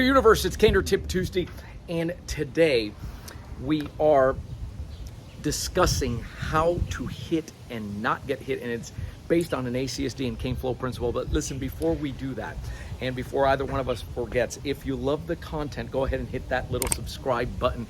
Caner Universe, it's Caner Tip Tuesday, and today we are discussing how to hit and not get hit, and it's based on an ACSD and cane flow principle. But listen, before we do that, and before either one of us forgets, if you love the content, go ahead and hit that little subscribe button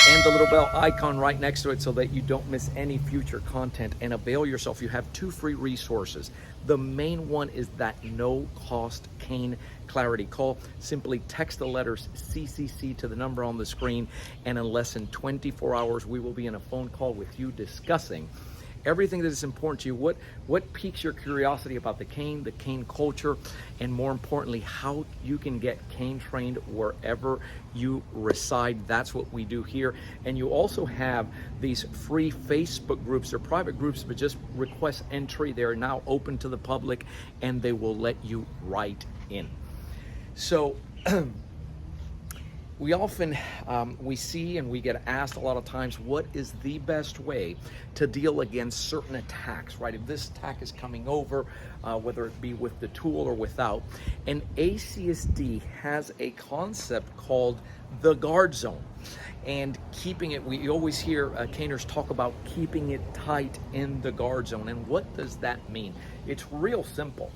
and the little bell icon right next to it so that you don't miss any future content, and avail yourself. You have 2 free resources. The main one is that no cost cane clarity call. Simply text the letters CCC to the number on the screen, and in less than 24 hours we will be in a phone call with you discussing everything that is important to you, what piques your curiosity about the cane culture, and more importantly, how you can get cane trained wherever you reside. That's what we do here. And you also have these free Facebook groups. They're private groups, but just request entry. They're now open to the public, and they will let you right in. So we often, we see and we get asked a lot of times, what is the best way to deal against certain attacks, right? If this attack is coming over, whether it be with the tool or without. And ACSD has a concept called the guard zone. And keeping it, we always hear caners talk about keeping it tight in the guard zone. And what does that mean? It's real simple.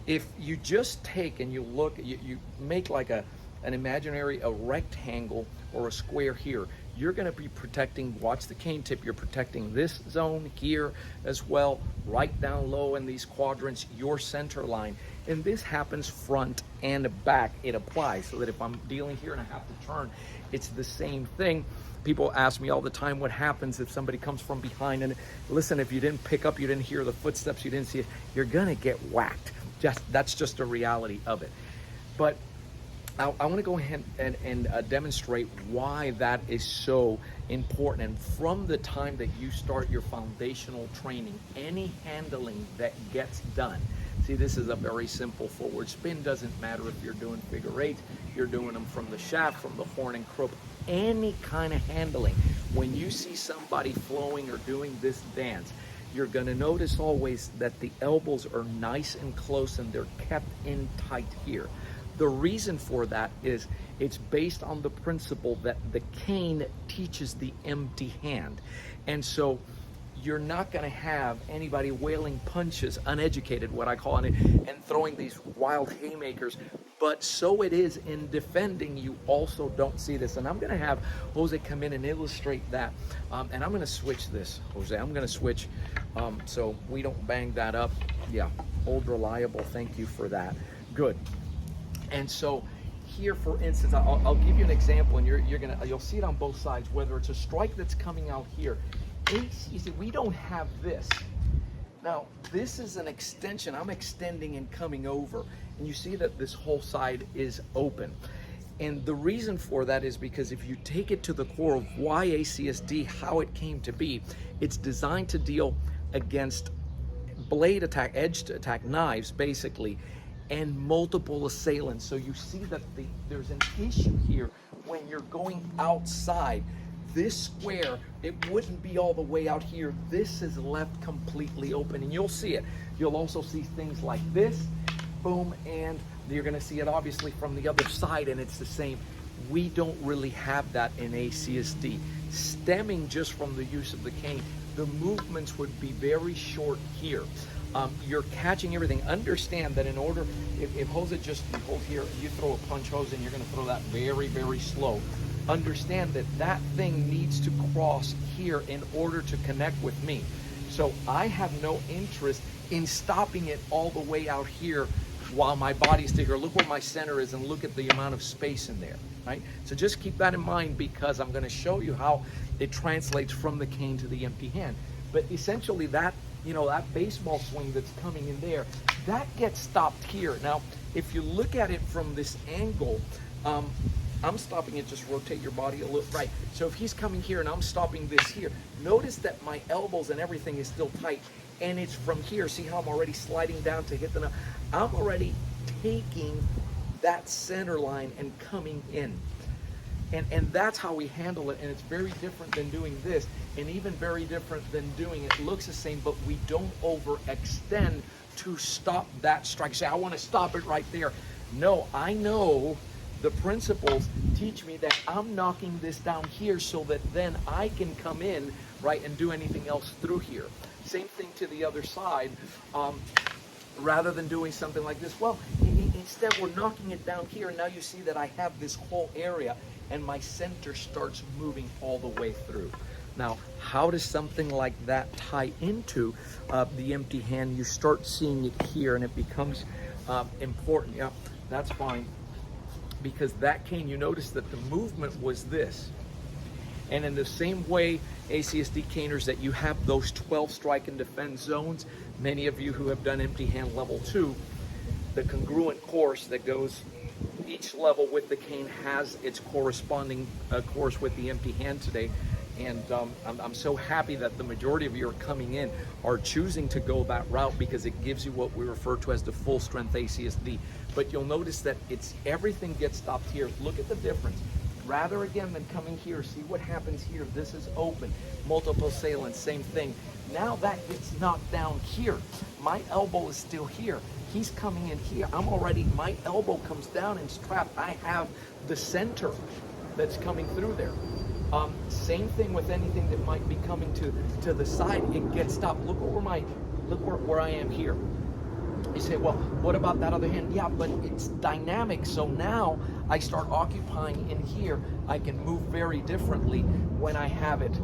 If you just take and you look, you make like an imaginary, a rectangle or a square here, you're going to be protecting, watch the cane tip, you're protecting this zone here as well, right down low in these quadrants, your center line. And this happens front and back. It applies so that if I'm dealing here and I have to turn, it's the same thing. People ask me all the time, what happens if somebody comes from behind? And listen, if you didn't pick up, you didn't hear the footsteps, you didn't see it, you're going to get whacked. That's just a reality of it. But I want to go ahead and demonstrate why that is so important. And from the time that you start your foundational training, any handling that gets done, see, this is a very simple forward spin. Doesn't matter if you're doing figure eights, you're doing them from the shaft, from the horn and croup, any kind of handling. When you see somebody flowing or doing this dance, you're going to notice always that the elbows are nice and close and they're kept in tight here. The reason for that is it's based on the principle that the cane teaches the empty hand. And so you're not going to have anybody wailing punches, uneducated, what I call it, and throwing these wild haymakers. But so it is in defending, you also don't see this. And I'm going to have Jose come in and illustrate that. And I'm going to switch this, Jose. I'm going to switch so we don't bang that up. Yeah, old reliable. Thank you for that. Good. And so here, for instance, I'll give you an example, and you'll see it on both sides, whether it's a strike that's coming out here. You see, we don't have this. Now, this is an extension. I'm extending and coming over, and you see that this whole side is open. And the reason for that is because if you take it to the core of why ACSD, how it came to be, it's designed to deal against blade attack, edged attack, knives, basically, and multiple assailants. So you see that there's an issue here when you're going outside. This square, it wouldn't be all the way out here. This is left completely open, and you'll see it. You'll also see things like this, boom, and you're going to see it obviously from the other side, and it's the same. We don't really have that in ACSD. Stemming just from the use of the cane, the movements would be very short here. You're catching everything. Understand that in order, if Jose just, you hold here, you throw a punch, Jose, and you're going to throw that very, very slow. Understand that that thing needs to cross here in order to connect with me. So I have no interest in stopping it all the way out here while my body's still here. Look where my center is and look at the amount of space in there, right? So just keep that in mind, because I'm going to show you how it translates from the cane to the empty hand. But essentially that, that baseball swing that's coming in there, that gets stopped here. Now, if you look at it from this angle, I'm stopping it, just rotate your body a little, right? So if he's coming here and I'm stopping this here, notice that my elbows and everything is still tight, and it's from here. See how I'm already sliding down to hit the nut? I'm already taking that center line and coming in. And that's how we handle it, and it's very different than doing this, and even very different than doing it. Looks the same, but we don't overextend to stop that strike. Say, I want to stop it right there. No, I know The principles teach me that I'm knocking this down here so that then I can come in, right, and do anything else through here. Same thing to the other side. Rather than doing something like this, well, instead we're knocking it down here, and now you see that I have this whole area, and my center starts moving all the way through. Now, how does something like that tie into the empty hand? You start seeing it here, and it becomes important. Yeah, that's fine. Because that cane, you notice that the movement was this. And in the same way, ACSD caners, that you have those 12 strike and defend zones, many of you who have done empty hand level 2, the congruent course that goes each level with the cane has its corresponding course with the empty hand today. And I'm so happy that the majority of you are coming in, are choosing to go that route, because it gives you what we refer to as the full strength ACSD. But you'll notice that everything gets stopped here. Look at the difference. Rather, again, than coming here, see what happens here. This is open, multiple assailants, same thing. Now that gets knocked down here. My elbow is still here. He's coming in here. My elbow comes down and strapped. I have the center that's coming through there. Same thing with anything that might be coming to the side. It gets stopped. Look where I am here. You say, well, what about that other hand? Yeah, but it's dynamic. So now I start occupying in here. I can move very differently when I have it,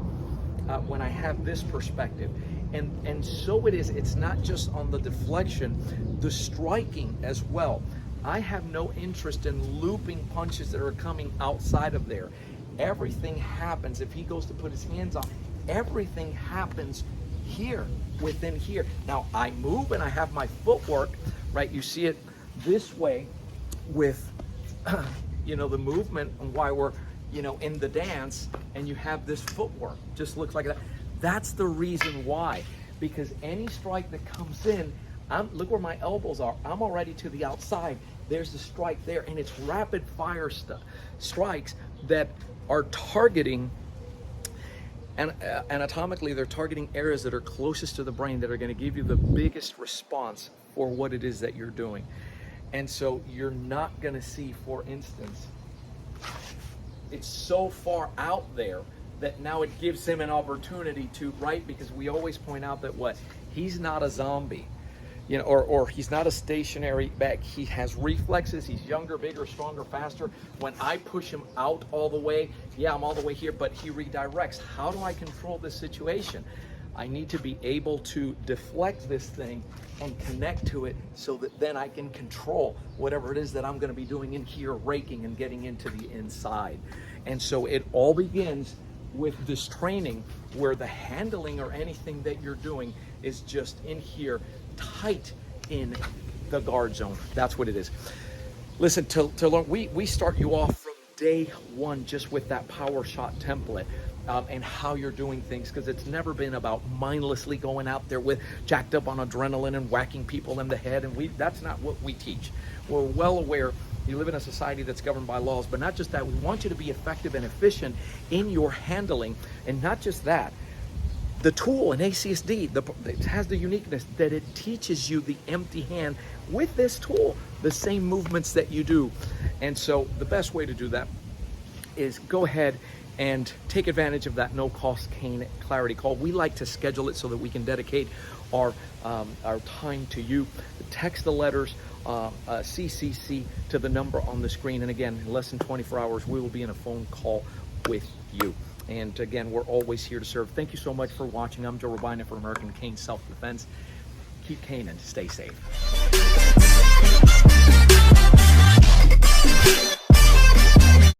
when I have this perspective. And so it is. It's not just on the deflection, the striking as well. I have no interest in looping punches that are coming outside of there. Everything happens. If he goes to put his hands on, everything happens here, within here. Now I move and I have my footwork, right? You see it this way with, the movement, and why we're, in the dance, and you have this footwork, just looks like that. That's the reason why, because any strike that comes in, look where my elbows are. I'm already to the outside. There's the strike there, and it's rapid fire strikes that are targeting, and anatomically they're targeting areas that are closest to the brain, that are going to give you the biggest response for what it is that you're doing. And so you're not going to see, for instance, it's so far out there that now it gives him an opportunity to, right? Because we always point out that he's not a zombie. Or he's not a stationary back. He has reflexes. He's younger, bigger, stronger, faster. When I push him out all the way, yeah, I'm all the way here, but he redirects. How do I control this situation? I need to be able to deflect this thing and connect to it, so that then I can control whatever it is that I'm going to be doing in here, raking and getting into the inside. And so it all begins with this training, where the handling or anything that you're doing is just in here, tight in the guard zone. That's what it is. Listen, to learn, we start you off from day one just with that power shot template, and how you're doing things, because it's never been about mindlessly going out there with jacked up on adrenaline and whacking people in the head, and that's not what we teach. We're well aware you live in a society that's governed by laws, but not just that, we want you to be effective and efficient in your handling. And not just that, the tool in ACSD, it has the uniqueness that it teaches you the empty hand with this tool, the same movements that you do. And so the best way to do that is go ahead and take advantage of that no-cost cane clarity call. We like to schedule it so that we can dedicate our time to you. Text the letters CCC to the number on the screen, and again, in less than 24 hours we will be in a phone call with you. And again, we're always here to serve. Thank you so much for watching. I'm Joe Robaina for American Cane Self-Defense. Keep caning, stay safe.